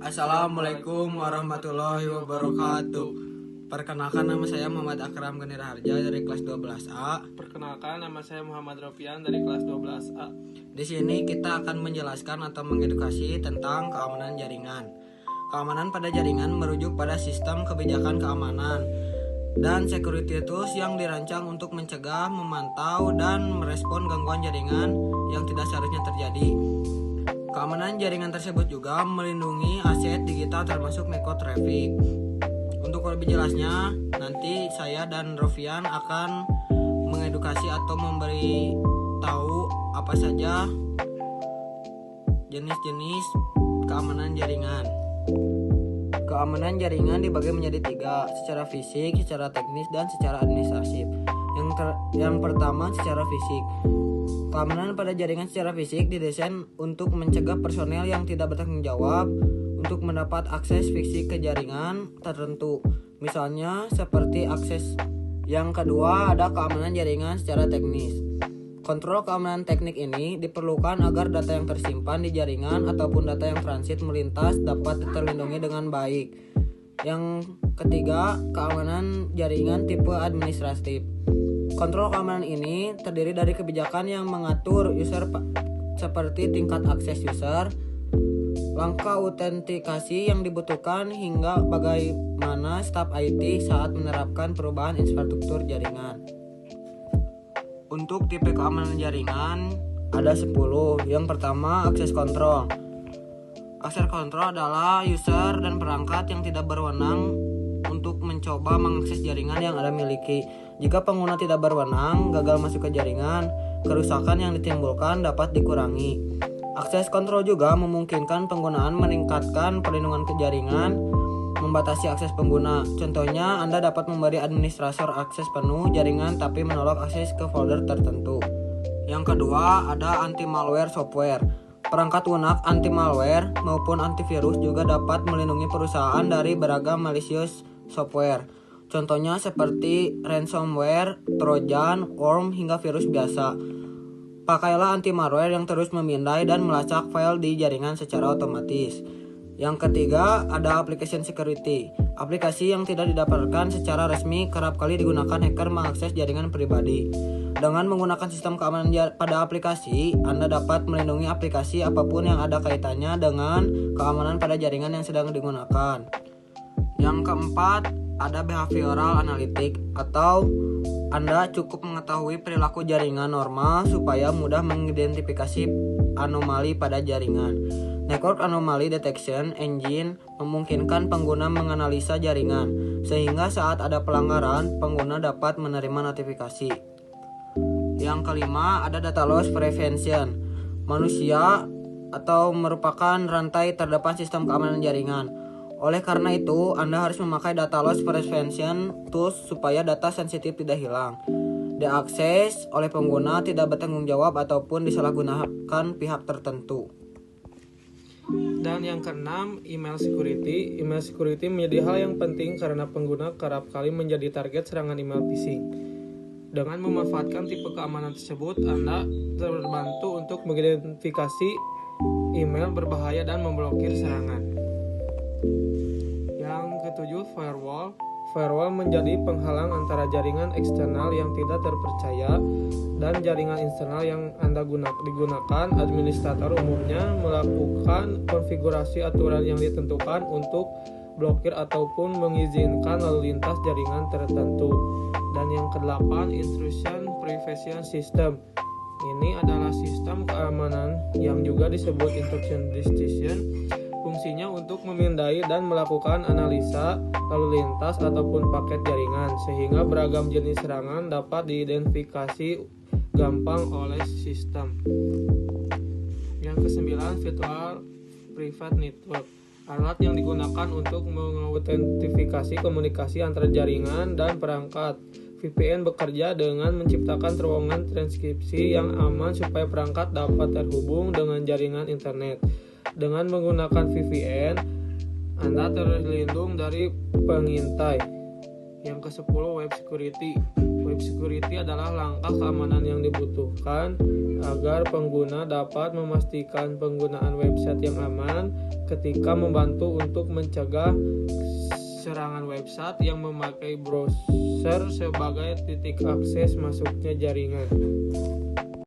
Assalamualaikum warahmatullahi wabarakatuh. Perkenalkan, nama saya Muhammad Akram Genirharja dari kelas 12A. Perkenalkan, nama saya Muhammad Rofian dari kelas 12A. Di sini kita akan menjelaskan atau mengedukasi tentang keamanan jaringan. Keamanan pada jaringan merujuk pada sistem kebijakan keamanan dan security tools yang dirancang untuk mencegah, memantau, dan merespon gangguan jaringan yang tidak seharusnya terjadi. Keamanan jaringan tersebut juga melindungi aset digital termasuk network traffic. Untuk lebih jelasnya, nanti saya dan Rofian akan mengedukasi atau memberi tahu apa saja jenis-jenis keamanan jaringan. Keamanan jaringan dibagi menjadi 3, secara fisik, secara teknis, dan secara administratif. Yang pertama, secara fisik. Keamanan pada jaringan secara fisik didesain untuk mencegah personel yang tidak bertanggung jawab untuk mendapat akses fisik ke jaringan tertentu. Misalnya seperti akses. Yang kedua, ada keamanan jaringan secara teknis. Kontrol keamanan teknik ini diperlukan agar data yang tersimpan di jaringan ataupun data yang transit melintas dapat terlindungi dengan baik. Yang ketiga, keamanan jaringan tipe administratif. Kontrol keamanan ini terdiri dari kebijakan yang mengatur user seperti tingkat akses user, langkah autentikasi yang dibutuhkan, hingga bagaimana staf IT saat menerapkan perubahan infrastruktur jaringan. Untuk tipe keamanan jaringan ada 10. Yang pertama, akses control. Akses control adalah user dan perangkat yang tidak berwenang untuk mencoba mengakses jaringan yang Anda miliki. Jika pengguna tidak berwenang, gagal masuk ke jaringan, kerusakan yang ditimbulkan dapat dikurangi. Akses kontrol juga memungkinkan penggunaan meningkatkan perlindungan ke jaringan, membatasi akses pengguna. Contohnya, Anda dapat memberi administrator akses penuh jaringan tapi menolak akses ke folder tertentu. Yang kedua, ada anti-malware software. Perangkat lunak anti-malware maupun antivirus juga dapat melindungi perusahaan dari beragam malicious software. Contohnya seperti ransomware, trojan, worm, hingga virus biasa. Pakailah anti-malware yang terus memindai dan melacak file di jaringan secara otomatis. Yang ketiga, ada application security. Aplikasi yang tidak didapatkan secara resmi kerap kali digunakan hacker mengakses jaringan pribadi. Dengan menggunakan sistem keamanan pada aplikasi, Anda dapat melindungi aplikasi apapun yang ada kaitannya dengan keamanan pada jaringan yang sedang digunakan. Yang keempat, ada behavioral analytic, atau Anda cukup mengetahui perilaku jaringan normal supaya mudah mengidentifikasi anomali pada jaringan. Network Anomaly Detection Engine memungkinkan pengguna menganalisa jaringan, sehingga saat ada pelanggaran, pengguna dapat menerima notifikasi. Yang kelima, ada data loss prevention. Manusia atau merupakan rantai terdepan sistem keamanan jaringan. Oleh karena itu, Anda harus memakai data loss prevention tools supaya data sensitif tidak hilang, diakses oleh pengguna, tidak bertanggung jawab, ataupun disalahgunakan pihak tertentu. Dan yang keenam, email security. Email security menjadi hal yang penting karena pengguna kerap kali menjadi target serangan email phishing. Dengan memanfaatkan tipe keamanan tersebut, Anda terbantu untuk mengidentifikasi email berbahaya dan memblokir serangan. Yang ketujuh, firewall. Firewall menjadi penghalang antara jaringan eksternal yang tidak terpercaya dan jaringan internal yang Anda digunakan. Administrator umumnya melakukan konfigurasi aturan yang ditentukan untuk blokir ataupun mengizinkan lalu lintas jaringan tertentu. Dan yang kedelapan, intrusion prevention system. Ini adalah sistem keamanan yang juga disebut intrusion detection. Fungsinya untuk memindai dan melakukan analisa lalu lintas ataupun paket jaringan, sehingga beragam jenis serangan dapat diidentifikasi gampang oleh sistem. Yang kesembilan, virtual private network. Alat yang digunakan untuk mengautentifikasi komunikasi antara jaringan dan perangkat. VPN bekerja dengan menciptakan terowongan transkripsi yang aman supaya perangkat dapat terhubung dengan jaringan internet. Dengan menggunakan VPN, Anda terlindung dari pengintai. Yang ke-10, web security. Web security adalah langkah keamanan yang dibutuhkan agar pengguna dapat memastikan penggunaan website yang aman ketika membantu untuk mencegah serangan website yang memakai browser sebagai titik akses masuknya jaringan.